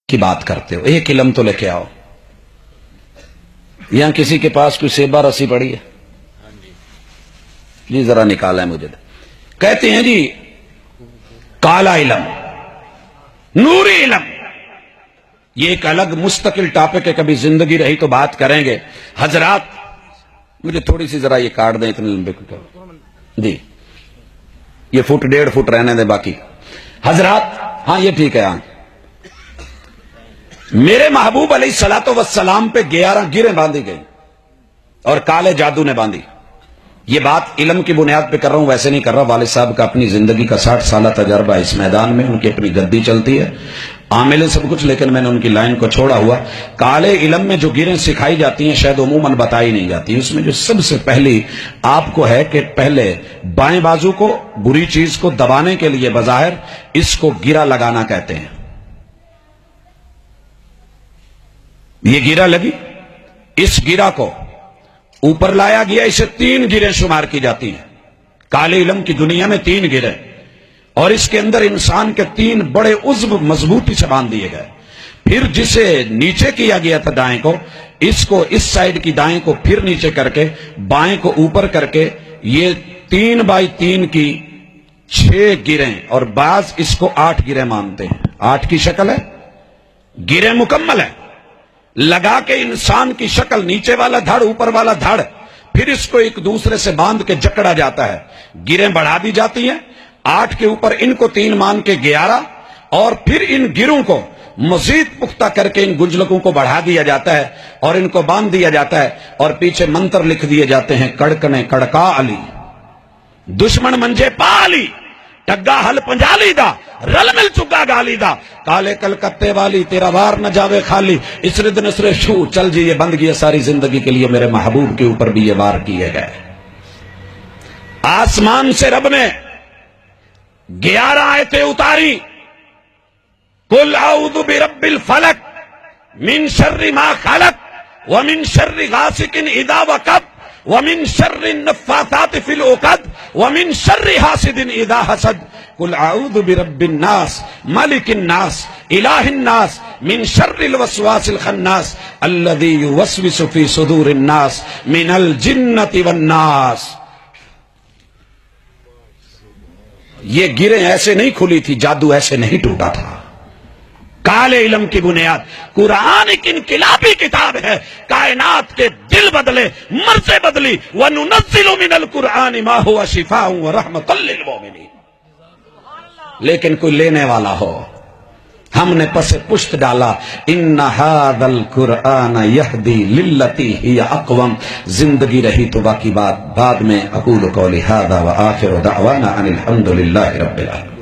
کی بات کرتے ہو، ایک علم تو لے کے آؤ۔ یہاں کسی کے پاس کوئی سیبہ رسی پڑی ہے؟ جی ذرا نکالا ہے مجھے۔ کہتے ہیں جی کالا علم، نوری علم، یہ ایک الگ مستقل ٹاپک ہے، کبھی زندگی رہی تو بات کریں گے۔ حضرات مجھے تھوڑی سی ذرا یہ کاٹ دیں، اتنے لمبے کو جی، یہ فٹ 1.5 فٹ رہنے دیں باقی۔ حضرات ہاں یہ ٹھیک ہے، ہاں میرے محبوب علیہ الصلوۃ والسلام پہ 11 گریں باندھی گئی اور کالے جادو نے باندھی۔ یہ بات علم کی بنیاد پہ کر رہا ہوں، ویسے نہیں کر رہا۔ والد صاحب کا اپنی زندگی کا 60 سالہ تجربہ اس میدان میں، ان کی اپنی گدی چلتی ہے، عامل ہے سب کچھ، لیکن میں نے ان کی لائن کو چھوڑا ہوا۔ کالے علم میں جو گریں سکھائی جاتی ہیں شاید عموماً بتائی نہیں جاتی، اس میں جو سب سے پہلی آپ کو ہے کہ پہلے بائیں بازو کو، بری چیز کو دبانے کے لیے بظاہر اس کو گرا لگانا کہتے ہیں۔ یہ گرا لگی، اس گرا کو اوپر لایا گیا، اسے 3 گریں شمار کی جاتی ہیں۔ کالے علم کی دنیا میں 3 گریں، اور اس کے اندر انسان کے 3 بڑے عضو مضبوطی سے باندھ دیے گئے۔ پھر جسے نیچے کیا گیا تھا دائیں کو، اس کو اس سائیڈ کی دائیں کو پھر نیچے کر کے بائیں کو اوپر کر کے یہ 3 بائی 3 کی 6 گریں، اور بعض اس کو 8 گریں مانتے ہیں۔ 8 کی شکل ہے، گریں مکمل ہے، لگا کے انسان کی شکل، نیچے والا دھڑ اوپر والا دھڑ، پھر اس کو ایک دوسرے سے باندھ کے جکڑا جاتا ہے، گریں بڑھا دی جاتی ہیں۔ 8 کے اوپر ان کو 3 مان کے 11، اور پھر ان گروں کو مزید پختہ کر کے ان گنجلکوں کو بڑھا دیا جاتا ہے اور ان کو باندھ دیا جاتا ہے، اور پیچھے منتر لکھ دیے جاتے ہیں، کڑکنے کڑکا علی، دشمن منجے پا علی، ٹگا حل پنجالی دا، رل مل چکا گالی دا، کالے کلکتے والی تیرا وار نہ جاوے خالی، اسرد نسر شو، چل جی یہ بند گیا ساری زندگی کے لیے میرے محبوب کے اوپر بھی یہ وار کیے گئے۔ آسمان سے رب نے 11 آیتیں اتاری، قل اعوذ برب الفلق من شر ما خلق ومن شر غاسق اذا وقب ومن شر النفاثات في العقد ومن شر حاسد اذا حسد قل اعوذ برب الناس ملك الناس اله الناس من شر الوسواس الخناس الذي يوسوس في صدور الناس من الجنة والناس۔ یہ گریں ایسے نہیں کھلی تھی، جادو ایسے نہیں ٹوٹا تھا۔ کالے علم کی بنیاد، قرآن ایک انقلابی کتاب ہے، کائنات کے دل بدلے، مرضیں بدلی۔ وَنُنَزِّلُ مِنَ الْقُرْآنِ مَا هُوَ شِفَاءٌ وَرَحْمَةٌ لِّلْمُؤْمِنِينَ، لیکن کوئی لینے والا ہو۔ ہم نے پس پشت ڈالا، اِنَّ هَذَا الْقُرْآنَ يَهْدِي لِلَّتِي هِيَ أَقْوَمُ، زندگی رہی تو باقی بات بعد میں۔ اقول قولی هذا وآخر دعوانا ان الحمد للہ رب العالمین۔